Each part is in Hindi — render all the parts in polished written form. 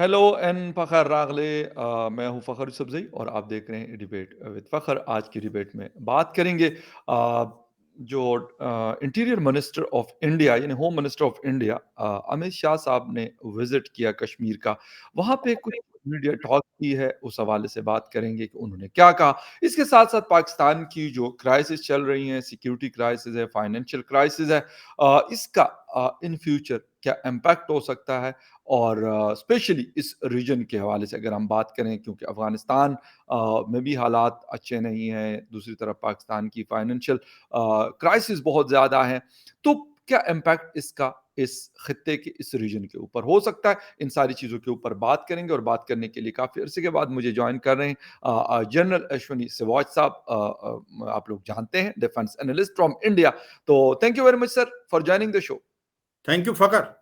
हेलो एंड फ़खर रागले मैं हूँ फ़खर यूसुफ़ज़ई और आप देख रहे हैं डिबेट विद फ़खर। आज की डिबेट में बात करेंगे जो इंटीरियर मिनिस्टर ऑफ इंडिया यानी home minister of India Amit Shah साहब ने विज़िट किया कश्मीर का। वहाँ पे कुछ मीडिया टॉक की है, उस हवाले से बात करेंगे कि उन्होंने क्या कहा। इसके साथ-साथ पाकिस्तान की जो क्राइसिस चल रही हैं, सिक्योरिटी क्राइसिस है, फाइनेंशियल क्राइसिस है, इसका इन फ्यूचर क्या इम्पैक्ट हो सकता है और स्पेशली इस रीजन के हवाले से अगर हम बात करें क्योंकि अफ़गानिस्तान में भी हालात अच्छे नहीं हैं, दूसरी तरफ पाकिस्तान की फाइनेंशियल क्राइसिस बहुत ज़्यादा है। तो क्या इम्पैक्ट इसका इस खित्ते के इस रीजन के ऊपर हो सकता है? इन सारी चीज़ों के ऊपर बात करेंगे और बात करने के लिए काफ़ी अरसे के बाद मुझे जॉइन कर रहे हैं जनरल अश्विनी सिवाच साहब। आप लोग जानते हैं डिफेंस एनालिस्ट फ्रॉम इंडिया। तो thank you very much sir for joining the show. Thank you Fakhar.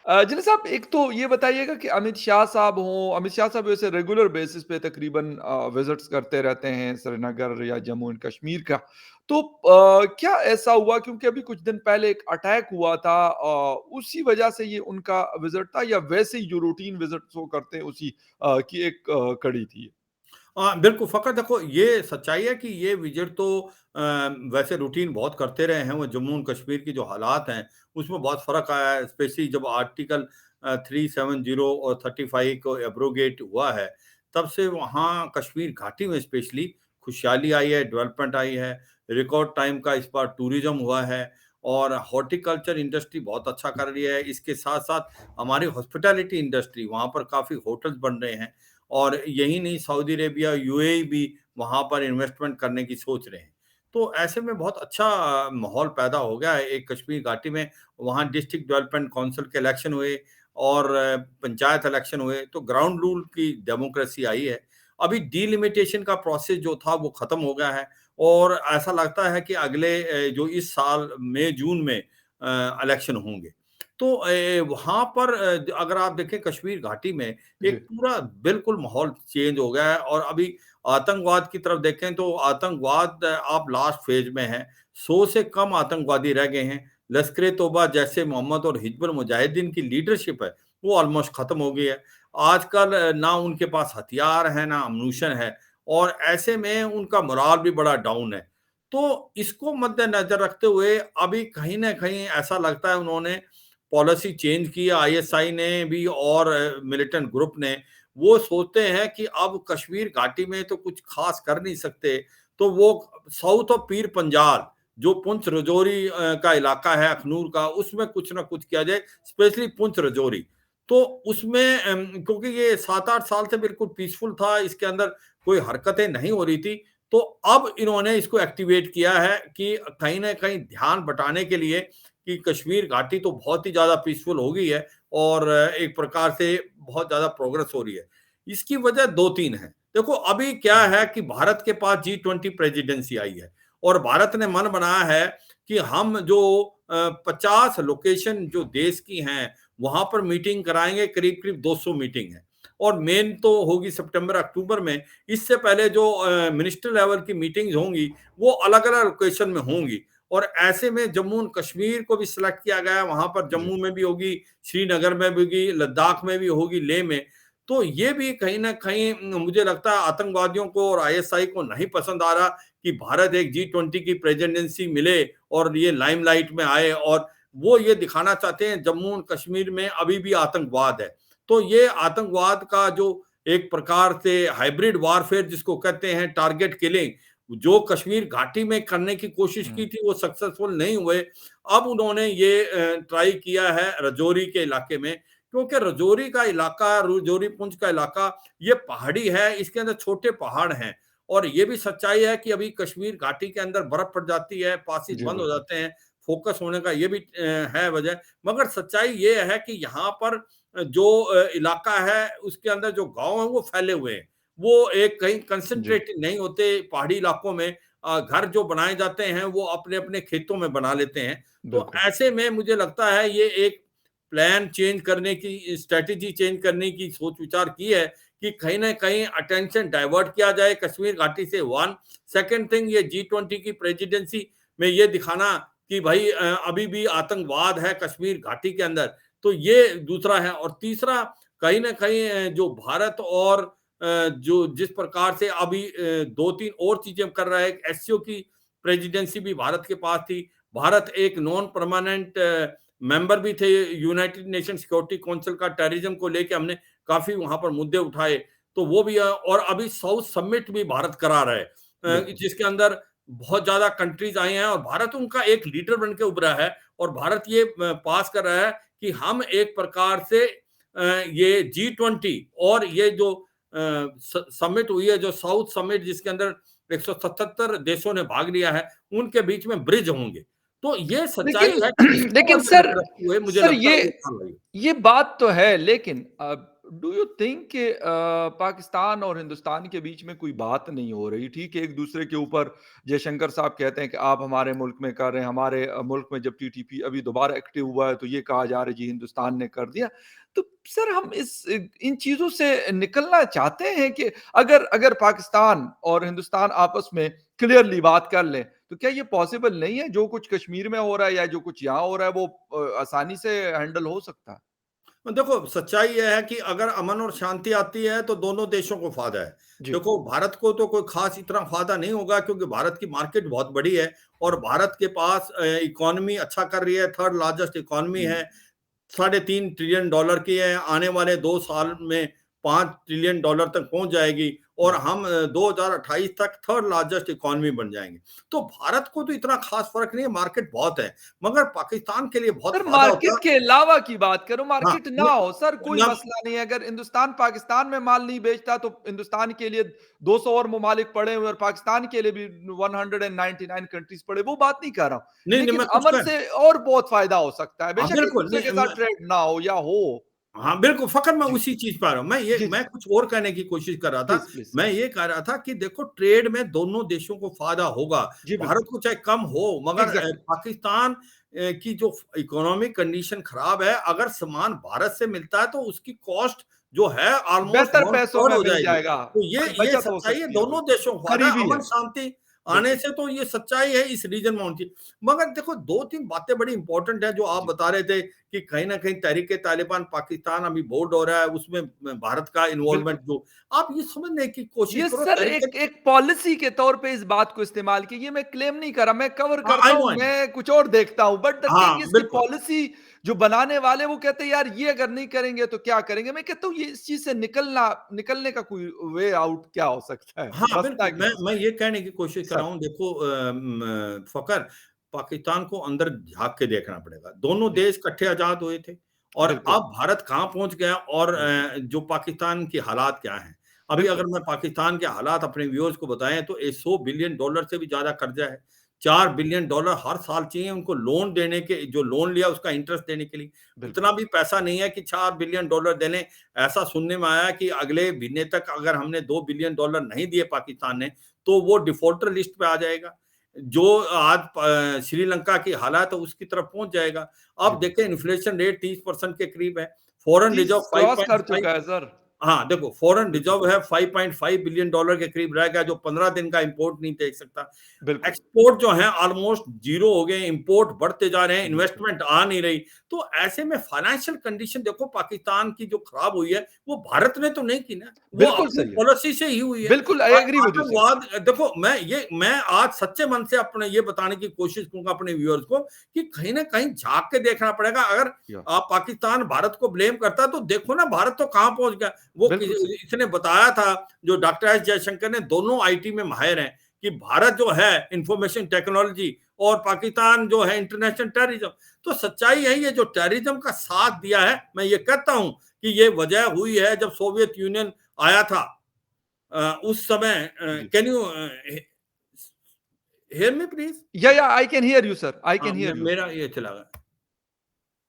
जिले साहब एक तो ये बताइएगा कि अमित शाह साहब वैसे रेगुलर बेसिस पे तकरीबन विजिट्स करते रहते हैं श्रीनगर या जम्मू एंड कश्मीर का। तो क्या ऐसा हुआ क्योंकि अभी कुछ दिन पहले एक अटैक हुआ था, उसी वजह से ये उनका विजिट था या वैसे ही जो रूटीन विजिट्स वो करते हैं उसी की एक कड़ी थी? बिल्कुल फ़खर, देखो ये सच्चाई है कि ये विज़िट तो वैसे रूटीन बहुत करते रहे हैं। वो जम्मू एंड कश्मीर की जो हालात हैं, उसमें बहुत फ़र्क आया है, स्पेशली जब आर्टिकल 370 और 35 को एब्रोगेट हुआ है, तब से वहाँ कश्मीर घाटी में स्पेशली खुशहाली आई है, डेवलपमेंट आई है, रिकॉर्ड टाइम का इस बार टूरिज़्म हुआ है और हॉर्टिकल्चर इंडस्ट्री बहुत अच्छा कर रही है। इसके साथ-साथ हमारी हॉस्पिटैलिटी इंडस्ट्री, वहाँ पर काफ़ी होटल्स बन रहे हैं और यही नहीं, सऊदी अरेबिया, यूएई भी वहाँ पर इन्वेस्टमेंट करने की सोच रहे हैं। तो ऐसे में बहुत अच्छा माहौल पैदा हो गया है एक कश्मीर घाटी में। वहाँ डिस्ट्रिक्ट डेवलपमेंट काउंसिल के इलेक्शन हुए और पंचायत इलेक्शन हुए, तो ग्राउंड रूल की डेमोक्रेसी आई है। अभी डिलिमिटेशन का प्रोसेस जो था वो खत्म हो गया है और ऐसा लगता है कि अगले जो इस साल मई-जून में इलेक्शन होंगे। तो वहाँ पर अगर आप देखें कश्मीर घाटी में जी। एक पूरा बिल्कुल माहौल चेंज हो गया है और अभी आतंकवाद की तरफ देखें तो आतंकवाद आप लास्ट फेज में है। 100 से कम आतंकवादी रह गए हैं। लश्कर-ए-तौबा, जैश-ए-मोहम्मद और हिजबुल मुजाहिदीन की लीडरशिप है, वो ऑलमोस्ट खत्म हो गई है। आजकल ना उनके पास हथियार है, ना अम्यूनिशन है और ऐसे में उनका मोराल भी बड़ा डाउन है। तो इसको मद्देनज़र रखते हुए अभी कहीं न कहीं ऐसा लगता है उन्होंने पॉलिसी चेंज की है, आईएसआई ने भी और मिलिटेंट ग्रुप ने। वो सोचते हैं कि अब कश्मीर घाटी में तो कुछ खास कर नहीं सकते, तो वो साउथ ऑफ पीर पंजाल, जो पुंछ रजौरी का इलाका है अखनूर का, उसमें कुछ ना कुछ किया जाए, स्पेशली पुंछ रजौरी। तो उसमें क्योंकि ये 7-8 साल से बिल्कुल पीसफुल था, इसके अंदर कोई हरकतें नहीं हो रही थी, तो अब इन्होंने इसको एक्टिवेट किया है कि कहीं न कहीं ध्यान बटाने के लिए कि कश्मीर घाटी तो बहुत ही ज़्यादा पीसफुल हो गई है और एक प्रकार से बहुत ज़्यादा प्रोग्रेस हो रही है। इसकी वजह 2-3 हैं। देखो अभी क्या है कि भारत के पास जी20 प्रेसिडेंसी आई है और भारत ने मन बनाया है कि हम जो 50 लोकेशन जो देश की हैं, वहाँ पर मीटिंग कराएँगे, करीब-करीब 200 मीटिंग है और मेन तो होगी सितंबर-अक्टूबर में। इससे पहले जो मिनिस्टर लेवल की मीटिंग्स होंगी, वो अलग-अलग लोकेशन में होंगी। और ऐसे में जम्मू एंड कश्मीर को भी सिलेक्ट किया गया है, वहाँ पर जी। जम्मू में भी होगी, श्रीनगर में भी होगी, लद्दाख में भी होगी, लेह में। तो ये भी कहीं न कहीं मुझे लगता है आतंकवादियों को और आईएसआई को नहीं पसंद आ रहा कि भारत एक जी20 की प्रेसिडेंसी मिले और ये लाइमलाइट में आए और वो ये दिखाना चाहते हैं जम्मू एंड कश्मीर में अभी भी आतंकवाद है। तो ये आतंकवाद का जो एक प्रकार से हाइब्रिड वॉरफेयर जिसको कहते हैं, टारगेट किलिंग, जो कश्मीर घाटी में करने की कोशिश हुँ। की थी वो सक्सेसफुल नहीं हुए। अब उन्होंने ये ट्राई किया है रजौरी के इलाके में, क्योंकि रजौरी का इलाका, रजौरी पुंछ का इलाका ये पहाड़ी है, इसके अंदर छोटे पहाड़ हैं और ये भी सच्चाई है कि अभी कश्मीर घाटी के अंदर बर्फ पड़ जाती है, पासेज जी, बंद हो बिल्कुल। जाते हैं, फोकस होने का ये भी है वजह। मगर सच्चाई ये है कि यहाँ पर जो इलाका है उसके अंदर जो गाँव हैं वो फैले हुए हैं। वो एक कहीं जी, कंसंट्रेटेड नहीं होते पहाड़ी इलाकों में। घर जो बनाए जाते हैं वो अपने-अपने खेतों में बना लेते हैं। तो बिल्कुल। ऐसे में मुझे लगता है ये एक प्लान चेंज करने की, स्ट्रैटेजी चेंज करने की सोच-विचार की है कि कहीं न कहीं अटेंशन डाइवर्ट किया जाए कश्मीर घाटी से। 1 सेकंड थिंग, ये जी20 की प्रेसिडेंसी में ये दिखाना कि भाई अभी भी आतंकवाद है कश्मीर घाटी के अंदर, तो ये दूसरा है और तीसरा कहीं न कहीं जो भारत और जो जिस प्रकार से अभी 2-3 और चीज़ें कर रहा है, एक एससीओ की प्रेसिडेंसी भी भारत के पास थी। भारत एक नॉन परमानेंट मेंबर भी थे यूनाइटेड नेशन सिक्योरिटी काउंसिल का। टेररिज्म को लेके हमने काफ़ी वहाँ पर मुद्दे उठाए, तो वो भी और अभी साउथ समिट भी भारत करा रहा है बिल्कुल। जिसके अंदर बहुत ज़्यादा कंट्रीज़ आई हैं और भारत उनका एक लीडर बन के उभरा है और भारत ये पास कर रहा है कि हम एक प्रकार से ये G20 और ये जो समिट हुई है, जो साउथ समिट जिसके अंदर 177 देशों ने भाग लिया है, उनके बीच में ब्रिज होंगे। तो ये सच्चाई लेकिन है कि इसको लेकिन अगर सर तरक्की हुए, मुझे सर लगता है वो साल लगेगा। ये बात तो है, लेकिन डू यू थिंक कि पाकिस्तान और हिंदुस्तान के बीच में कोई बात नहीं हो रही? ठीक है, एक दूसरे के ऊपर जयशंकर साहब कहते हैं कि आप हमारे मुल्क में कर रहे हैं, हमारे मुल्क में जब टीटीपी अभी दोबारा एक्टिव हुआ है तो ये कहा जा रहा है जी हिंदुस्तान ने कर दिया। तो सर हम इन चीज़ों से निकलना चाहते हैं कि अगर अगर पाकिस्तान और हिंदुस्तान आपस में क्लियरली बात कर लें, तो क्या ये पॉसिबल नहीं है? जो कुछ कश्मीर में हो रहा है या जो कुछ यहाँ हो रहा है वो आसानी से हैंडल हो सकता है? देखो, सच्चाई ये है कि अगर अमन और शांति आती है तो दोनों देशों को फ़ायदा है। जी। देखो, भारत को तो कोई ख़ास इतना फ़ायदा नहीं होगा क्योंकि भारत की मार्केट बहुत बड़ी है और भारत के पास इकॉनमी अच्छा कर रही है, थर्ड लार्जेस्ट इकॉनमी हुँ। है। $3.5 ट्रिलियन की है, आने वाले 2 साल में $5 ट्रिलियन तक पहुँच जाएगी और जी। हम 2028 तक थर्ड लार्जेस्ट इकॉनमी बन जाएँगे। तो भारत को तो इतना ख़ास फ़र्क नहीं है, मार्केट बहुत है, मगर पाकिस्तान के लिए बहुत सर फ़ायदा होता मार्केट है। के अलावा की बात करो, हाँ, मार्केट ना न हो सर कोई न मसला नहीं है। अगर हिंदुस्तान पाकिस्तान में माल नहीं बेचता तो हिंदुस्तान के लिए 200 और ममालिक पड़े हुए और पाकिस्तान के लिए भी 199 कंट्रीज़ पड़े, वो बात नहीं कर रहा हूँ। नहीं, नहीं, लेकिन मैं कुछ अमन कह से और बहुत फ़ायदा हो सकता है। हाँ, बेशक बिल्कुल, एक-दूसरे नहीं के साथ मैं ट्रेड ना हो या हो। हाँ, बिल्कुल, फ़क़त मैं जी। उसी चीज़ पे आ रहा हूँ। जी, जी मैं सर। कुछ और कहने की कोशिश कर रहा था। Please, please. मैं ये कह रहा था कि देखो ट्रेड में दोनों देशों को फ़ायदा होगा। जी, भारत बिल्कुल। को चाहे कम हो मगर एग्ज़ैक्टली। पाकिस्तान की जो इकोनॉमिक कंडीशन ख़राब है, अगर सामान भारत से मिलता है तो उसकी कॉस्ट जो है ऑलमोस्ट बेहतर 1 पैसों थर्ड में हो मिल जाएगी। जाएगा, तो ये बचत हो सच्चाई है, सकती है दोनों बिल्कुल। देशों को फ़ायदा है, करीबी है। अमन-शांति आने बिल्कुल। से तो ये सच्चाई है इस रीजन में होनी चाहिए। मगर देखो 2-3 बातें बड़ी इंपॉर्टेंट है जो आप जी। बता रहे थे कि कहीं न कहीं तहरीक-ए-तालिबान पाकिस्तान अभी बोर्ड हो रहा है, उसमें भारत का बिल्कुल। इन्वॉल्वमेंट जो आप ये समझने की कोशिश ये करो सर तहरीक एक एक पॉलिसी के तौर पे इस बात को इस्तेमाल किया, ये मैं क्लेम नहीं कर रहा, मैं कवर हाँ, करता हूँ, आई नो। मैं कुछ और देखता हूँ, बट द थिंग हाँ, इसकी बिल्कुल। पॉलिसी जो बनाने वाले वो कहते हैं यार ये अगर नहीं करेंगे तो क्या करेंगे? मैं कहता हूँ ये इस चीज़ से निकलने का कोई वे आउट क्या हो सकता है? हाँ, रास्ता बिल्कुल, क्या मैं हो सकता मैं ये कहने की कोशिश है? कर रहा सर, हूँ देखो फ़खर पाकिस्तान को अंदर झाँक के देखना पड़ेगा। दोनों जी, देश इकट्ठे आज़ाद हुए थे और बिल्कुल, अब भारत कहाँ पहुँच गया और बिल्कुल, जो पाकिस्तान की हालात क्या हैं। अभी बिल्कुल, अगर मैं पाकिस्तान के हालात अपने व्यूअर्स को बताएँ तो ये $100 बिलियन से भी ज़्यादा कर्ज़ा है। $4 बिलियन हर साल चाहिए उनको लोन देने के जो लोन लिया उसका इंटरेस्ट देने के लिए। बिल्कुल, इतना भी पैसा नहीं है कि $4 बिलियन दे लें। ऐसा सुनने में आया कि अगले महीने तक अगर हमने $2 बिलियन नहीं दिए पाकिस्तान ने, तो वो डिफ़ॉल्टर लिस्ट पे आ जाएगा। जो आज श्रीलंका की हालात है उसकी तरफ पहुँच जाएगा। जी, अब देखें बिल्कुल। इन्फ्लेशन रेट 30% के करीब है। फ़ॉरेन 30 रिज़र्व क्रॉस कर 5.5 चुका है सर। हाँ, देखो फ़ॉरेन बिल्कुल, रिज़र्व है $5.5 बिलियन के करीब रह गया जो 15 दिन का इम्पोर्ट नहीं देख सकता। बिल्कुल, एक्सपोर्ट जो है ऑलमोस्ट ज़ीरो हो गए, इम्पोर्ट बढ़ते जा रहे हैं, बिल्कुल, इन्वेस्टमेंट आ नहीं रही। तो ऐसे में फाइनेंशियल कंडीशन देखो पाकिस्तान की जो खराब हुई है, वो भारत ने तो नहीं की ना, वो बिल्कुल अपनी सही है। पॉलिसी से ही हुई है। बिल्कुल, I agree with you sir. आतंकवाद देखो मैं आज सच्चे मन से अपने ये बताने की कोशिश करूँगा अपने व्यूअर्स को कि कहीं न कहीं झाँक के देखना पड़ेगा। अगर या पाकिस्तान भारत को ब्लेम करता है तो देखो ना भारत तो कहाँ पहुँच गया। वो कि बिल्कुल सही। इसने बताया था जो डॉक्टर एस जयशंकर ने दोनों आईटी में माहिर हैं कि भारत जो है इंफॉर्मेशन टेक्नोलॉजी और पाकिस्तान जो है इंटरनेशनल टेररिज्म। तो सच्चाई है ये जो टेररिज्म का साथ दिया है, मैं ये कहता हूँ कि ये वजह हुई है जब सोवियत यूनियन आया था उस समय जी। Can you hear me please? Yeah I can hear you sir, I हाँ, कैन हियर यू। मेरा ये चला गया।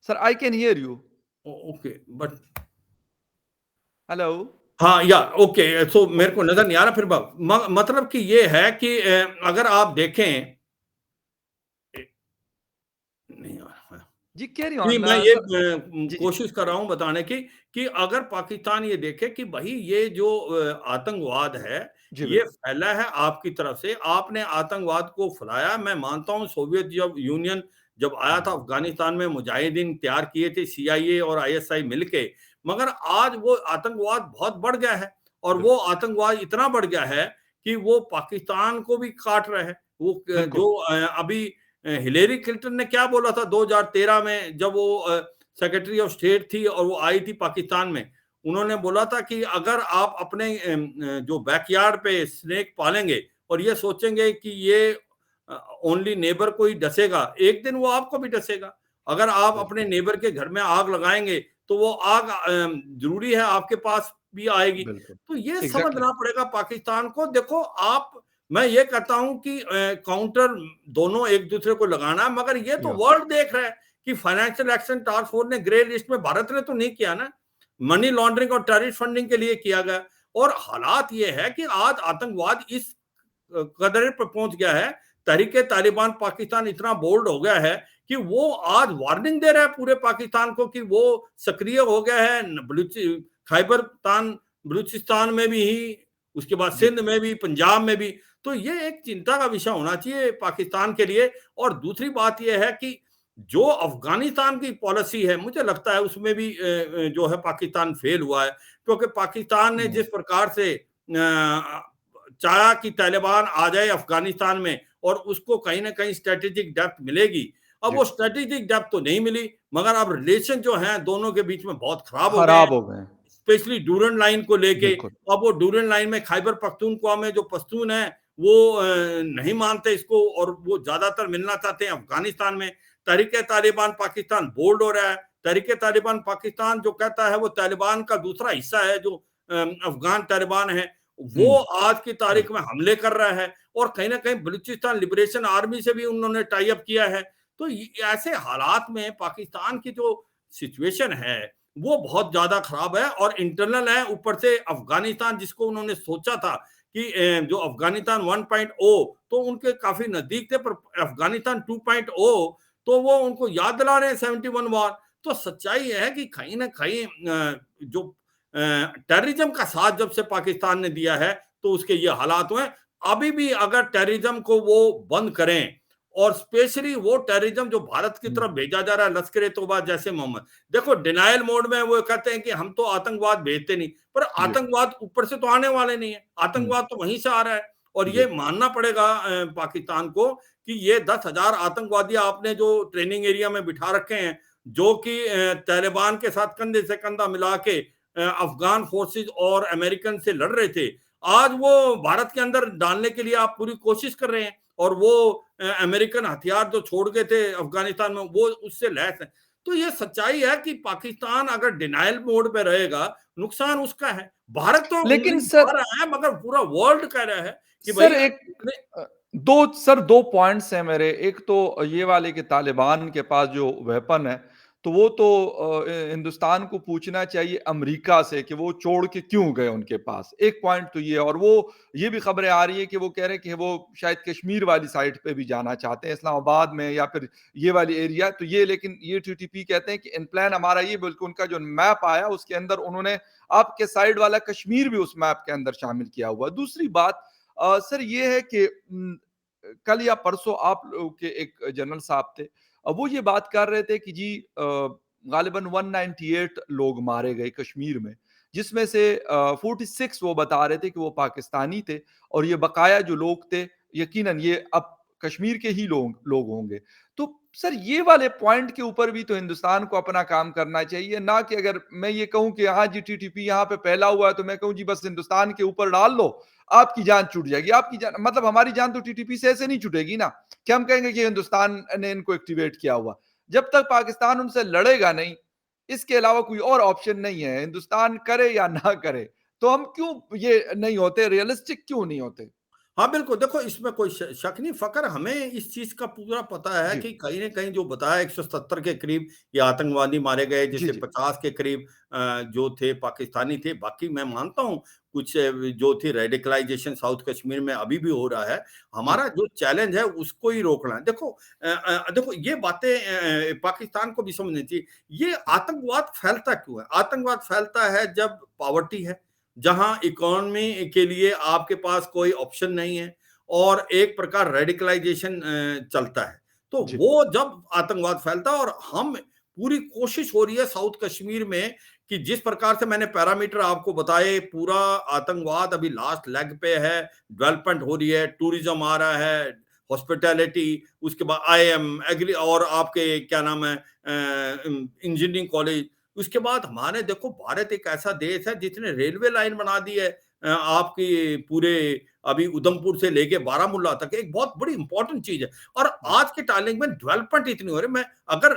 Sir I can hear you. Okay but hello? हाँ, या ओके सो मेरे को ओके, नज़र नहीं आ रहा फिर मतलब कि ये है कि अगर आप देखें नहीं आ रहा। जी कैरी जी, ऑन मैं ये सर। जी, जी, कोशिश कर रहा हूँ बताने की कि अगर पाकिस्तान ये देखे कि भई ये जो आतंकवाद है, जी ये बिल्कुल, फैला है आपकी तरफ से, आपने आतंकवाद को फैलाया। मैं मानता हूँ सोवियत जब यूनियन जब आया था हुँ, अफ़गानिस्तान में मुजाहिदीन तैयार किए थे सीआईए और आईएसआई मिलके, मगर आज वो आतंकवाद बहुत बढ़ गया है और वो बिल्कुल, आतंकवाद इतना बढ़ गया है कि वो पाकिस्तान को भी काट रहा है। वो बिल्कुल, जो अभी हिलेरी क्लिंटन ने क्या बोला था 2013 में जब वो सेक्रेटरी ऑफ स्टेट थी और वो आई थी पाकिस्तान में, उन्होंने बोला था कि अगर आप अपने जो बैकयार्ड पे स्नेक पालेंगे और ये सोचेंगे कि ये ओनली नेबर को ही डसेगा, एक दिन वो आपको भी डसेगा। अगर आप अपने बिल्कुल, नेबर के घर में आग लगाएंगे तो वो आग जरूरी है आपके पास भी आएगी। बिल्कुल। तो ये एग्ज़ैक्टली, समझना पड़ेगा पाकिस्तान को। देखो आप, मैं ये कहता हूं कि काउंटर दोनों एक दूसरे को लगाना है, मगर ये तो या वर्ल्ड देख रहा है कि फाइनेंशियल एक्शन टास्क फोर्स ने ग्रे लिस्ट में, भारत ने तो नहीं किया ना, मनी लॉन्ड्रिंग और टेररिस्ट फंडिंग के लिए किया गया। और हालात ये है कि आज आतंकवाद इस कदर पर पहुंच गया है, तहरीके तालिबान पाकिस्तान इतना बोल्ड हो गया है कि वो आज वार्निंग दे रहा है पूरे पाकिस्तान को कि वो सक्रिय हो गया है खैबर तान बलूचिस्तान में भी ही, उसके बाद जी, सिंध में भी, पंजाब में भी। तो ये एक चिंता का विषय होना चाहिए पाकिस्तान के लिए। और दूसरी बात यह है कि जो अफगानिस्तान की पॉलिसी है, मुझे लगता है उसमें भी जो है पाकिस्तान फेल हुआ है, क्योंकि पाकिस्तान ने हुँ, जिस प्रकार से चाहा कि तालिबान आ जाए अफगानिस्तान में और उसको कहीं ना कहीं स्ट्रेटेजिक डेप्थ मिलेगी, अब जी, वो स्ट्रेटेजिक डेप्थ तो नहीं मिली, मगर अब रिलेशन जो है दोनों के बीच में बहुत खराब हो गए हैं, खराब हो गए हैं। स्पेशली डूरन लाइन को लेके। बिल्कुल, अब वो डूरन लाइन में खैबर पख्तूनख्वा में जो पश्तून है वो नहीं मानते इसको और वो ज्यादातर मिलना चाहते हैं अफगानिस्तान में। तहरीके तालिबान पाकिस्तान बोल्ड हो रहा है। तहरीके तालिबान पाकिस्तान जो कहता है वो तालिबान का दूसरा हिस्सा है, जो अफगान तालिबान है, हुँ, वो आज की तारीख में बिल्कुल। हमले कर रहा है और कहीं ना कहीं बलूचिस्तान लिबरेशन आर्मी से भी उन्होंने टाई अप किया है। तो ऐसे हालात में पाकिस्तान की जो सिचुएशन है वो बहुत ज्यादा खराब है और इंटरनल है। ऊपर से अफगानिस्तान जिसको उन्होंने सोचा था कि जो अफगानिस्तान 1.0 तो उनके काफी नजदीक थे, पर अफगानिस्तान 2.0 तो वो उनको याद दिला रहे हैं 71 वार। तो सच्चाई यह है कि कहीं ना कहीं जो टेररिज्म का साथ जब से पाकिस्तान ने दिया है तो उसके ये हालात हुए। अभी भी अगर टेररिज्म को वो बंद करें और स्पेशली वो टेररिज्म जो भारत की हुँ, तरफ भेजा जा रहा है, लश्कर ए तौबा जैसे मोहम्मद, देखो डिनायल मोड में वो कहते हैं कि हम तो आतंकवाद भेजते नहीं, पर जी, आतंकवाद ऊपर से तो आने वाले नहीं है, हुँ, आतंकवाद तो वहीं से आ रहा है। और ये जी, मानना पड़ेगा पाकिस्तान को कि ये 10,000 आतंकवादी आपने जो ट्रेनिंग एरिया में बिठा रखे हैं, जो कि तालिबान के साथ कंधे से कंधा मिला के अफगान फोर्सेस और अमेरिकन से लड़ रहे थे, आज वो भारत के अंदर डालने के लिए आप पूरी कोशिश कर रहे हैं और वो अमेरिकन हथियार जो छोड़ गए थे अफगानिस्तान में वो उससे लैस है। तो ये सच्चाई है कि पाकिस्तान अगर डिनायल मोड पे रहेगा, नुकसान उसका है। भारत तो लेकिन उंगली सर उठा रहा है, मगर पूरा वर्ल्ड कह रहा है कि सर भाई एक 2 पॉइंट्स हैं मेरे। एक तो ये वाले कि तालिबान के पास जो वेपन है, तो वो तो हिंदुस्तान को पूछना चाहिए अमेरिका से कि वो छोड़ के क्यों गए उनके पास। एक पॉइंट तो ये, और वो ये भी खबरें आ रही है कि वो कह रहे हैं कि वो शायद कश्मीर वाली साइड पे भी जाना चाहते हैं, इस्लामाबाद में या फिर ये वाली एरिया। तो ये, लेकिन ये टीटीपी कहते हैं कि इन प्लान हमारा ये, बल्कि उनका जो मैप आया उसके अंदर उन्होंने आपके साइड वाला कश्मीर भी उस मैप के अंदर शामिल किया हुआ है। दूसरी बात सर ये है कि कल या परसों आप लोग के एक जनरल साहब थे, वो ये बात कर रहे थे कि जी गालिबन 198 लोग मारे गए कश्मीर में, जिसमें से 46 वो बता रहे थे कि वो पाकिस्तानी थे, और ये बकाया जो लोग थे यकीनन ये अब कश्मीर के ही लोग लोग होंगे। तो सर ये वाले पॉइंट के ऊपर भी तो हिंदुस्तान को अपना काम करना चाहिए, ना कि अगर मैं ये कहूं कि हाँ जी टीटीपी यहाँ पे फैला हुआ है तो मैं कहूं जी बस हिंदुस्तान के ऊपर डाल लो, आपकी जान छूट जाएगी। आपकी जान मतलब हमारी जान तो टीटीपी से ऐसे नहीं छूटेगी ना कि हम कहेंगे कि हिंदुस्तान ने इनको एक्टिवेट किया हुआ। जब तक पाकिस्तान उनसे लड़ेगा नहीं, इसके अलावा कोई और ऑप्शन नहीं है, हिंदुस्तान करे या ना करे। तो हम क्यों ये नहीं होते, रियलिस्टिक क्यों नहीं होते? हाँ, बिल्कुल, देखो इसमें कोई शक नहीं, फ़क़्र हमें इस चीज़ का पूरा पता है जी, कि कहीं न कहीं जो बताया 170 के करीब ये आतंकवादी मारे गए, जी, जिससे जी, 50 के करीब जो थे पाकिस्तानी थे। बाकी मैं मानता हूँ कुछ जो थी रेडिकलाइज़ेशन साउथ कश्मीर में अभी भी हो रहा है। जी, हमारा जो चैलेंज है उसको ही रोकना है। देखो देखो ये बातें पाकिस्तान को भी समझनी चाहिए। ये आतंकवाद फैलता क्यों है? आतंकवाद फैलता है जब पॉवर्टी है, जहां इकोनॉमी के लिए आपके पास कोई ऑप्शन नहीं है और एक प्रकार रेडिकलाइजेशन चलता है। तो जी, वो जब आतंकवाद फैलता है और हम पूरी कोशिश हो रही है साउथ कश्मीर में कि जिस प्रकार से मैंने पैरामीटर आपको बताए, पूरा आतंकवाद अभी लास्ट लेग पे है, डेवलपमेंट हो रही है, टूरिज्म आ रहा है, हॉस्पिटैलिटी, उसके बाद आईएम, एग्री और आपके क्या नाम है इंजीनियरिंग कॉलेज, उसके बाद हमारे देखो भारत एक ऐसा देश है जिसने रेलवे लाइन बना दी है आपकी पूरे अभी उधमपुर से लेके बारामूला तक, एक बहुत बड़ी इंपॉर्टेंट चीज है। और जी, आज के टाइमिंग में डेवलपमेंट इतनी हो रही है, मैं अगर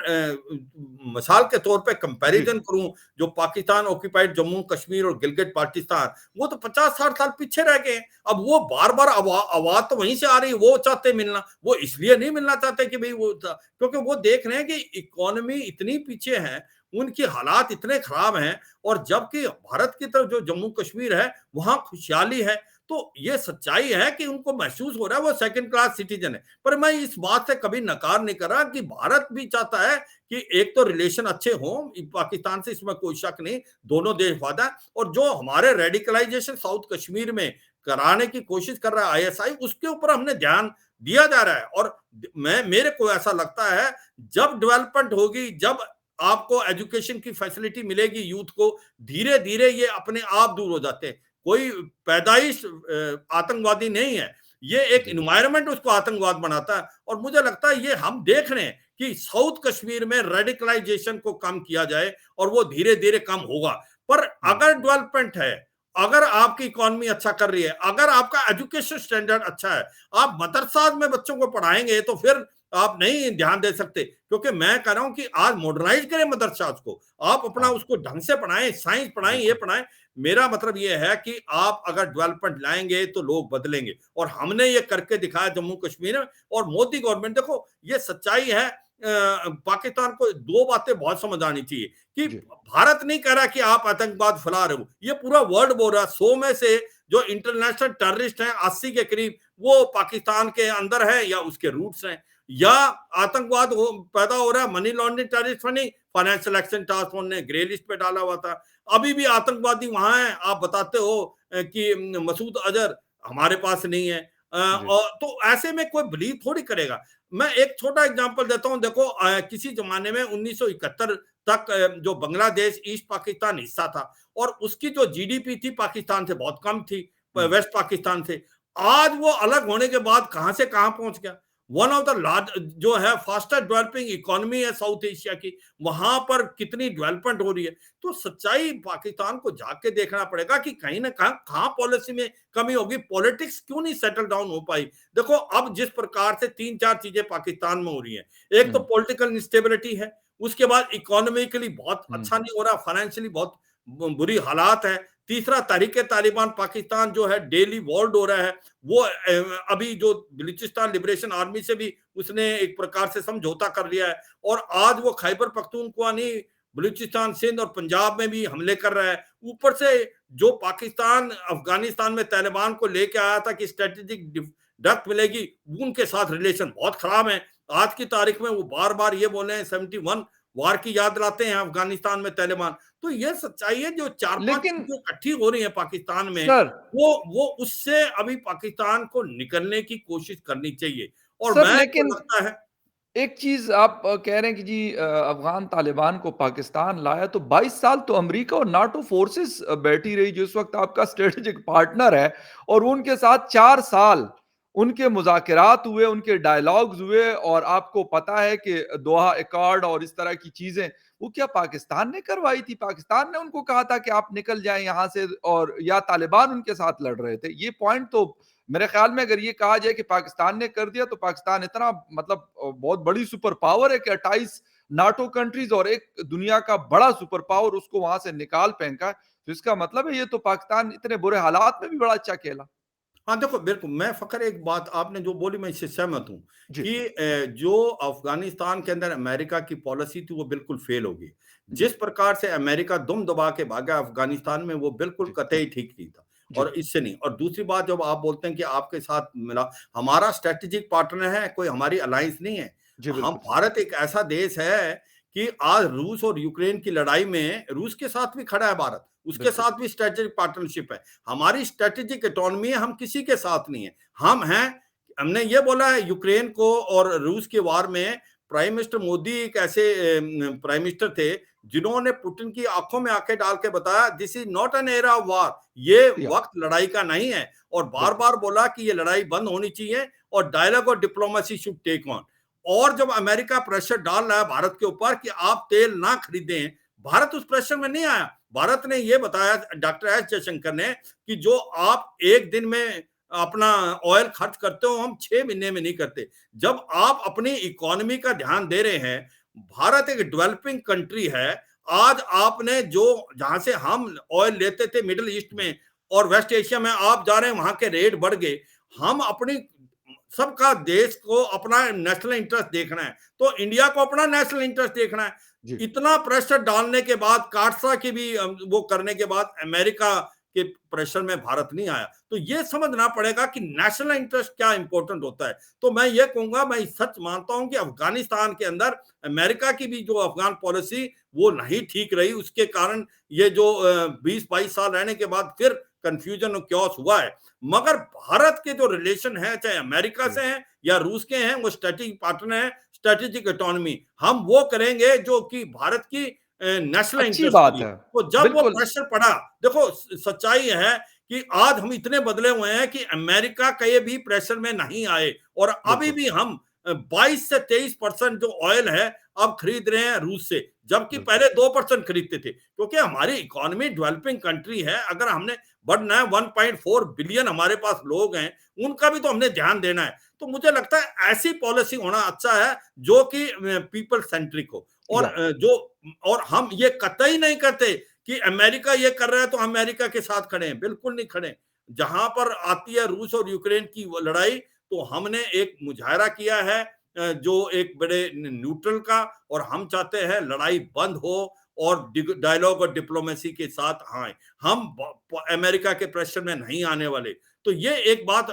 मिसाल के तौर पे जी, कंपैरिजन करूं, जो पाकिस्तान ऑक्यूपाइड जम्मू कश्मीर और गिलगित पाकिस्तान, वो तो 50-60 साल पीछे रह गए हैं। अब वो बार बार आवाज तो वहीं से आ रही है, वो चाहते मिलना, वो इसलिए नहीं मिलना चाहते कि भाई वो क्योंकि वो देख रहे हैं कि इकोनॉमी इतनी पीछे है, उनके हालात इतने खराब हैं, और जबकि भारत की तरफ जो जम्मू कश्मीर है वहां खुशहाली है। तो ये सच्चाई है कि उनको महसूस हो रहा है वो सेकंड क्लास सिटीजन है। पर मैं इस बात से कभी नकार नहीं कर रहा कि भारत भी चाहता है कि एक तो रिलेशन अच्छे हों पाकिस्तान से, इसमें कोई शक नहीं, दोनों देश वादा है। और जो हमारे रेडिकलाइजेशन साउथ कश्मीर में कराने की कोशिश कर रहा है आईएसआई, उसके ऊपर हमने ध्यान दिया जा रहा है। और मैं मेरे को ऐसा लगता है जब डेवलपमेंट होगी, जब आपको एजुकेशन की फैसिलिटी मिलेगी यूथ को, धीरे धीरे ये अपने आप दूर हो जाते हैं। कोई पैदाइश आतंकवादी नहीं है, ये एक जी, इन्वायरमेंट उसको आतंकवाद बनाता है। और मुझे लगता है ये हम देख रहे हैं कि साउथ कश्मीर में रेडिकलाइजेशन को कम किया जाए और वो धीरे धीरे कम होगा। पर हुँ, अगर डेवलपमेंट है, अगर आपकी इकोनॉमी अच्छा कर रही है, अगर आपका एजुकेशन स्टैंडर्ड अच्छा है, आप मदरसा में बच्चों को पढ़ाएंगे, तो फिर आप नहीं ध्यान दे सकते। क्योंकि मैं कह रहा हूं कि आज मॉडर्नाइज करें मदरसा को, आप अपना हाँ, उसको ढंग से पढ़ाएं, साइंस पढ़ाएं, ये बिल्कुल। पढ़ाएं। मेरा मतलब ये है कि आप अगर डेवलपमेंट लाएंगे तो लोग बदलेंगे, और हमने ये करके दिखाया जम्मू कश्मीर में। और मोदी गवर्नमेंट, देखो ये सच्चाई है, पाकिस्तान को दो बातें बहुत समझ आनी चाहिए कि जी, भारत नहीं कह रहा कि आप आतंकवाद फैला रहे हो, ये पूरा वर्ल्ड बोल रहा है। 100 में से जो इंटरनेशनल टेररिस्ट हैं 80 के करीब वो पाकिस्तान के अंदर है या उसके रूट्स हैं, या आतंकवाद पैदा हो रहा है money laundering terrorist funding, financial action task force ने ग्रे लिस्ट पे डाला हुआ था। अभी भी आतंकवादी वहां हैं, आप बताते हो कि मसूद अजहर हमारे पास नहीं है। जी, और तो ऐसे में कोई बिलीव थोड़ी करेगा। मैं एक छोटा एग्जांपल देता हूं, देखो किसी जमाने में 1971 तक जो बांग्लादेश ईस्ट पाकिस्तान हिस्सा था, और उसकी जो जीडीपी थी पाकिस्तान से बहुत कम थी, हुँ, वेस्ट पाकिस्तान से। आज वो अलग होने के बाद कहां से कहां पहुंच गया। वन ऑफ द लार्ज जो है फास्टेस्ट डेवलपिंग इकोनॉमी है साउथ एशिया की, वहां पर कितनी डेवलपमेंट हो रही है। तो सच्चाई पाकिस्तान को जाके के देखना पड़ेगा कि कहीं ना कहां पॉलिसी में कमी होगी, पॉलिटिक्स क्यों नहीं सेटल डाउन हो पाई। देखो अब जिस प्रकार से 3-4 चीजें पाकिस्तान में हो रही हैं, एक तो हुँ, पॉलिटिकल इंस्टेबिलिटी है, उसके बाद इकोनॉमिकली बहुत हुँ, अच्छा नहीं हो रहा, फाइनेंशियली बहुत बुरी हालात है। तीसरा तहरीके तालिबान पाकिस्तान जो है डेली वॉर्ड हो रहा है, वो अभी जो बलूचिस्तान लिबरेशन आर्मी से भी उसने एक प्रकार से समझौता कर लिया है, और आज वो खैबर पख्तूनख्वा नहीं, बलूचिस्तान सिंध और पंजाब में भी हमले कर रहा है। ऊपर से जो पाकिस्तान अफगानिस्तान में तालिबान को लेके आया था कि स्ट्रेटेजिक डेप्थ मिलेगी, उनके साथ रिलेशन बहुत खराब है। आज की तारीख में वो बार बार ये बोले हैं 71 वार की याद लाते हैं अफगानिस्तान में तालिबान। तो ये सच्चाई है, जो 4-5 लेकिन चीजें इकट्ठी हो रही है पाकिस्तान में, सर वो उससे अभी पाकिस्तान को निकलने की कोशिश करनी चाहिए। और सर मैं को लेकिन लगता है एक चीज़ आप कह रहे हैं कि जी अफ़गान तालिबान को पाकिस्तान लाया तो 22 साल तो अमेरिका और नाटो फ़ोर्सेस बैठी रही जो इस वक़्त आपका स्ट्रेटेजिक पार्टनर है और उनके साथ 4 साल उनके मुज़ाकरात हुए, उनके डायलॉग्स हुए और आपको पता है कि दोहा एक्कॉर्ड और इस तरह की चीज़ें, वो क्या पाकिस्तान ने करवाई थी? पाकिस्तान ने उनको कहा था कि आप निकल जाएँ यहाँ से और या तालिबान उनके साथ लड़ रहे थे? ये पॉइंट तो मेरे ख्याल में अगर ये कहा जाए कि पाकिस्तान ने कर दिया तो पाकिस्तान इतना मतलब बहुत बड़ी सुपर पावर है कि 28 नाटो कंट्रीज और एक दुनिया का बड़ा सुपर पावर उसको वहां से निकाल फेंका है। तो इसका मतलब है ये तो पाकिस्तान इतने बुरे हालात में भी बड़ा अच्छा खेला। हाँ, देखो बिल्कुल, मैं फ़ख़्र एक बात आपने जो बोली मैं इससे सहमत हूँ जी, कि जो अफ़गानिस्तान के अंदर अमेरिका की पॉलिसी थी वो बिल्कुल फ़ेल हो गई। जी, जिस प्रकार से अमेरिका दुम दबा के भागा अफ़गानिस्तान में, वो बिल्कुल जी, कतई ठीक नहीं था, जी, और इससे नहीं। और दूसरी बात, जब आप बोलते हैं कि आपके साथ मिला, हमारा स्ट्रैटेजिक पार्टनर है, कोई हमारी अलायंस नहीं है। जी, हम, बिल्कुल सही। भारत एक ऐसा देश है कि आज रूस और यूक्रेन की लड़ाई में रूस के साथ भी खड़ा है भारत, उसके बिल्कुल, साथ भी स्ट्रैटेजिक पार्टनरशिप है। हमारी स्ट्रैटेजिक ऑटोनॉमी है, हम किसी के साथ नहीं है। हम हैं, हमने ये बोला है यूक्रेन को और रूस के वार में प्राइम मिनिस्टर मोदी एक ऐसे प्राइम मिनिस्टर थे जिन्होंने पुतिन की आंखों में आंखें डाल के बताया this is not an era of war, ये या वक्त लड़ाई का नहीं है, और बार बिल्कुल। बार बोला कि ये लड़ाई बंद होनी चाहिए और डायलॉग और डिप्लोमेसी शुड टेक ऑन। और जब अमेरिका प्रेशर डाल रहा है भारत के ऊपर कि आप तेल ना खरीदें, भारत उस प्रेशर में नहीं आया। भारत ने ये बताया, डॉक्टर एस जयशंकर ने, कि जो आप एक दिन में अपना ऑयल खर्च करते हो हम 6 महीने में नहीं करते। जब आप अपनी इकोनॉमी का ध्यान दे रहे हैं, भारत एक डेवलपिंग कंट्री है। आज आपने जो जहां से हम ऑयल लेते थे मिडिल ईस्ट में और वेस्ट एशिया में, आप जा रहे हैं वहां के रेट बढ़ गए। हम अपनी सबका देश को अपना नेशनल इंटरेस्ट देखना है, तो इंडिया को अपना नेशनल इंटरेस्ट देखना है। जी, इतना प्रेशर डालने के बाद, काटसा की भी वो करने के बाद अमेरिका के प्रेशर में भारत नहीं आया। तो ये समझना पड़ेगा कि नेशनल इंटरेस्ट क्या इंपॉर्टेंट होता है। तो मैं ये कहूंगा, मैं सच मानता हूं कि अफगानिस्तान के अंदर अमेरिका की भी जो अफगान पॉलिसी वो नहीं ठीक रही, उसके कारण ये जो 20-22 साल रहने के बाद फिर कंफ्यूजन और क्योस हुआ है। मगर भारत के जो रिलेशन है, चाहे अमेरिका जी। से हैं या रूस के हैं, वो स्ट्रेटेजिक पार्टनर है, स्ट्रेटेजिक इकोनॉमी हम वो करेंगे जो कि भारत की नेशनल अच्छी इंटरेस्ट के बात लिए। है। तो जब वो बिल्कुल, प्रेशर पड़ा, देखो सच्चाई है कि आज हम इतने बदले हुए हैं कि अमेरिका कहीं भी प्रेशर में नहीं आए, और अभी बिल्कुल, भी हम 22 से 23% जो ऑयल है अब खरीद रहे हैं रूस से, जबकि बिल्कुल। पहले 2% खरीदते थे, क्योंकि हमारी इकोनॉमी डेवलपिंग कंट्री है। अगर हमने बढ़ना है, 1.4 बिलियन हमारे पास लोग हैं, उनका भी तो हमने ध्यान देना है। तो मुझे लगता है ऐसी पॉलिसी होना अच्छा है जो कि पीपल सेंट्रिक हो, और या जो, और हम ये कतई नहीं करते कि अमेरिका ये कर रहा है तो अमेरिका के साथ खड़े हैं, बिल्कुल नहीं खड़े। जहां पर आती है रूस और यूक्रेन की वो लड़ाई, तो हमने एक मुजाहरा किया है जो एक बड़े न्यूट्रल का, और हम चाहते हैं लड़ाई बंद हो और डायलॉग और डिप्लोमेसी के साथ आए। हम अमेरिका के प्रेशर में नहीं आने वाले। तो ये एक बात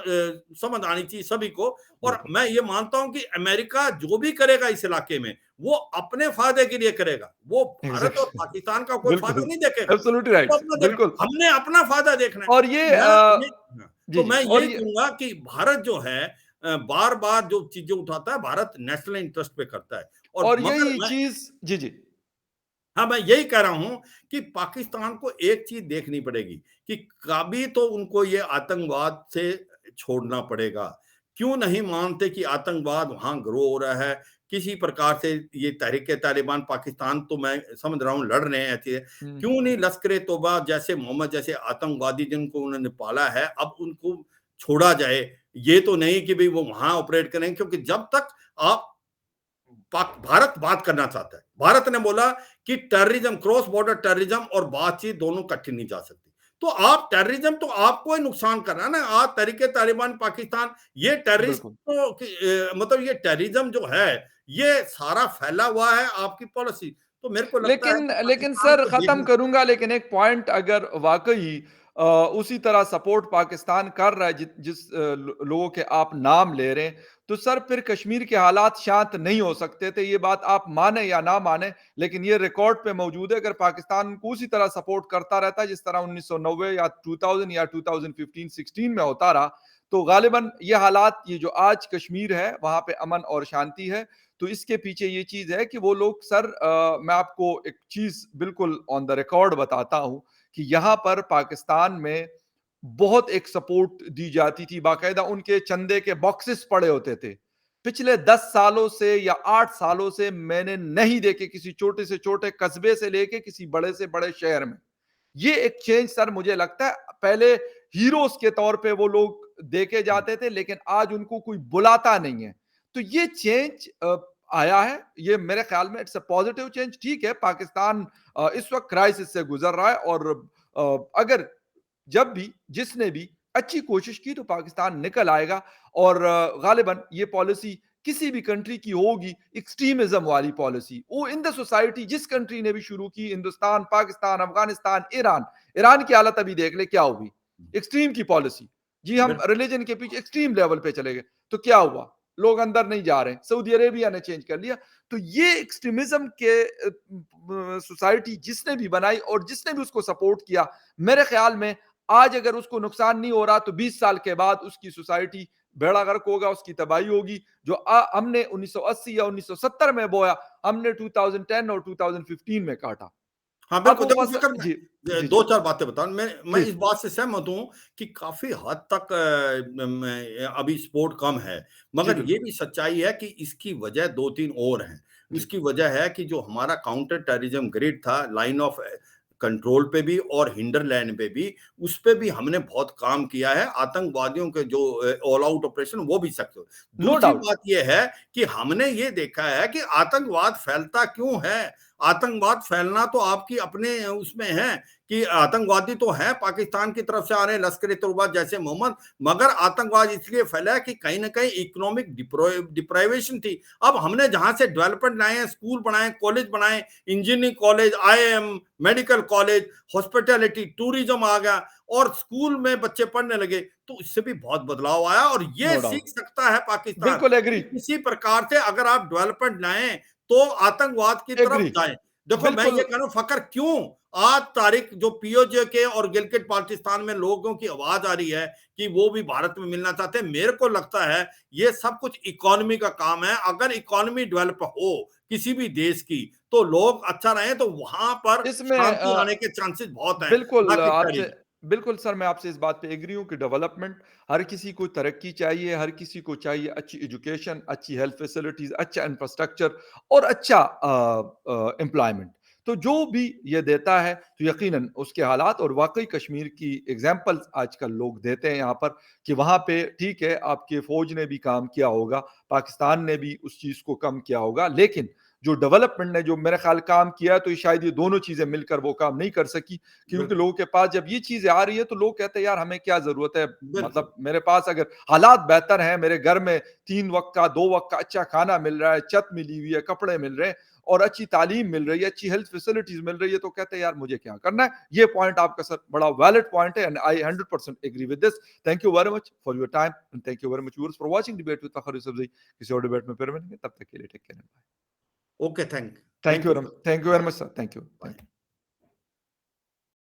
समझ आनी चाहिए सभी को। और बिल्कुल। मैं ये मानता हूं कि अमेरिका जो भी करेगा इस इलाके में, वो अपने फायदे के लिए करेगा, वो भारत और एग्ज़ैक्टली। पाकिस्तान का कोई फायदा बिल्कुल, नहीं देखेगा। एब्सोल्यूटली वो राइट। अपना देख, बिल्कुल। हमने अपना फायदा देखना है। और तो ये मैं ये, हाँ, जी, तो जी मैं और ये ये कहूंगा कि भारत जो है बार बार जो चीजें उठाता है, भारत नेशनल इंटरेस्ट पे करता है। और और मगर यही मैं, चीज़ जी, जी। हाँ, मैं यही कह रहा हूं कि पाकिस्तान को एक चीज देखनी पड़ेगी कि कभी तो उनको ये आतंकवाद से छोड़ना पड़ेगा। क्यों नहीं मानते कि आतंकवाद वहां ग्रो हो रहा है किसी प्रकार से? ये तहरीक तालिबान पाकिस्तान तो मैं समझ रहा हूं लड़ रहे हैं ऐसे, हुँ, क्यों नहीं लश्कर ए तौबा जैसे, मोहम्मद जैसे आतंकवादी जिनको उन्होंने पाला है, अब उनको छोड़ा जाए। ये तो नहीं कि भाई वो वहां ऑपरेट करें, क्योंकि जब तक आप भारत बात करना चाहता है, भारत ने बोला कि टेररिज्म, क्रॉस बॉर्डर टेररिज्म और बातचीत दोनों इकट्ठी नहीं जा सकती। तो आप टेररिज्म तो आपको ही नुकसान कर रहा है ना। आज तरीके तालिबान पाकिस्तान, ये टेररिस्ट बिल्कुल। तो मतलब ये टेररिज्म जो है, ये सारा फैला हुआ है आपकी पॉलिसी। तो मेरे को लगता है लेकिन कि लेकिन पाकिस्तान सर को ख़त्म देखना। करूँगा लेकिन एक पॉइंट अगर वाक़ई उसी तरह सपोर्ट पाकिस्तान कर रहा है जिस लोगों के आप नाम ले रहे हैं, तो सर फिर कश्मीर के हालात शांत नहीं हो सकते थे। ये बात आप माने या ना माने, लेकिन ये रिकॉर्ड पे मौजूद है। अगर पाकिस्तान उनको उसी तरह सपोर्ट करता रहता है जिस तरह 1990 या 2000 या 2015-16 में होता रहा, तो गालिबन ये हालात, ये जो आज कश्मीर है, वहाँ पे अमन और शांति है। तो इसके पीछे ये चीज़ है कि वो लोग सर मैं आपको एक चीज़ बिल्कुल ऑन द रिकॉर्ड बताता हूँ कि यहाँ पर पाकिस्तान में बहुत एक सपोर्ट दी जाती थी, बाकायदा उनके चंदे के बॉक्सेस पड़े होते थे। पिछले 10 सालों से या 8 सालों से मैंने नहीं देखे किसी छोटे से छोटे कस्बे से लेके किसी बड़े से बड़े शहर में। ये एक चेंज सर मुझे लगता है, पहले हीरोज़ के तौर पे वो लोग देखे जाते थे, लेकिन आज उनको कोई बुलाता नहीं है। तो ये चेंज आया है, ये मेरे ख्याल में इट्स अ पॉजिटिव चेंज। ठीक है, पाकिस्तान इस वक़्त क्राइसिस से गुज़र रहा है और अगर जब भी जिसने भी अच्छी कोशिश की तो पाकिस्तान निकल आएगा और गालिबन ये पॉलिसी किसी भी कंट्री की होगी, एक्सट्रीमिज्म वाली पॉलिसी वो इन द सोसाइटी जिस कंट्री ने भी शुरू की, हिंदुस्तान, पाकिस्तान, अफगानिस्तान, ईरान। ईरान की हालत अभी देख ले क्या हुई, एक्सट्रीम की पॉलिसी। जी, हम बिल्कुल। रिलीजन के पीछे एक्सट्रीम लेवल पे चले गए, तो क्या हुआ, लोग अंदर नहीं जा रहे, सऊदी अरेबिया ने चेंज कर लिया। तो ये एक्सट्रीमिज्म के सोसाइटी जिसने भी बनाई और जिसने भी उसको सपोर्ट किया, मेरे ख्याल में आज अगर उसको नुकसान नहीं हो रहा तो 20 साल के बाद उसकी सोसाइटी बेड़ा गर्क होगा, उसकी तबाही होगी। जो हमने 1980 या 1970 में बोया, हमने 2010 और 2015 में काटा। हाँ, अब बिल्कुल। वो देखो फसल फ़िकर जी, जी, जी। 2-4 बातें बताऊँ। मैं प्लीज़। इस बात से सहमत हूँ कि काफ़ी हद तक अभी स्पोर्ट कम है। जी, मगर ये बिल्कुल। भी सच्चाई है कि इसकी वजह 2-3 और हैं। जी। इसकी वजह है कि जो हमारा काउंटर टेररिज़्म ग्रिड था, लाइन ऑफ कंट्रोल पे भी और हिंडरलैंड पे भी, उस पे भी हमने बहुत काम किया है। आतंकवादियों के जो ऑल आउट ऑपरेशन, वो भी सक्सेस। नो दूसरी डाउट। बात ये है कि हमने ये देखा है कि आतंकवाद फैलता क्यों है? आतंकवाद फैलना तो आपकी अपने उसमें है कि आतंकवादी तो हैं पाकिस्तान की तरफ से आ रहे हैं, लश्कर-ए-तोयबा जैसे मोहम्मद, मगर आतंकवाद इसलिए फैला है कि कहीं न कहीं इकोनॉमिक डिप्राइवेशन थी। अब हमने जहाँ से डेवलपमेंट लाए हैं, स्कूल बनाए, कॉलेज बनाए, engineering college, IIM, medical college, hospitality, tourism आ गया और स्कूल में बच्चे पढ़ने लगे, तो इससे भी बहुत बदलाव आया और ये नो सीख डाउट। सकता है पाकिस्तान बिल्कुल एग्री। कि किसी प्रकार से अगर आप डेवलपमेंट लाएँ, तो आतंकवाद की तरफ एग्री। जाएँ। देखो मैं बिल्कुल। ये कह रहा हूँ फ़क्र क्यों आज तारीख जो पीओजे के और गिलगित बाल्टिस्तान में लोगों की आवाज़ आ रही है कि वो भी भारत में मिलना चाहते हैं। मेरे को लगता है ये सब कुछ इकोनॉमी का काम है। अगर इकोनॉमी डेवलप हो किसी भी देश की, तो लोग अच्छा रहें तो वहाँ पर इसमें शांति आने के चांसेस बहुत हैं, ना बिल्कुल कि आपसे टेररिज्म। बिल्कुल सर, मैं आपसे इस बात पे एग्री हूँ कि डेवलपमेंट, हर किसी को तरक्की चाहिए, हर किसी को चाहिए अच्छी एजुकेशन, अच्छी हेल्थ फैसिलिटीज़, अच्छा इंफ्रास्ट्रक्चर और अच्छा एम्प्लॉयमेंट। तो जो भी ये देता है, तो यकीनन उसके हालात और वाक़ई कश्मीर की एग्ज़ाम्पल्स आजकल लोग देते हैं यहाँ पर कि वहाँ पे ठीक है, आपकी फ़ौज ने भी काम किया होगा, पाकिस्तान ने भी उस चीज़ को कम किया होगा, लेकिन जो डेवलपमेंट ने जो मेरे ख़्याल काम किया है, तो शायद ये दोनों चीज़ें मिलकर वो काम नहीं कर सकी। क्योंकि बिल्कुल, लोगों के पास जब ये चीज़ें आ रही है तो लोग कहते हैं यार हमें क्या ज़रूरत है? बिल्कुल। मतलब मेरे पास अगर हालात बेहतर हैं, मेरे घर में 3 वक़्त का, 2 वक़्त का अच्छा खाना मिल रहा है, छत मिली हुई है, कपड़े मिल रहे हैं और अच्छी तालीम मिल रही है, अच्छी हेल्थ फैसिलिटीज़ मिल रही है, तो कहते हैं यार मुझे क्या करना है? ये पॉइंट आपका सर बड़ा वैलिड पॉइंट है and I 100% agree with this. Thank you very much for your time and thank you very much viewers for watching debate with Fakhar Yousafzai. किसी और डिबेट में फिर मिलेंगे, तब तक के लिए take care and bye. Okay, thank you very much. Thank you very bye, much sir. Thank you. Bye.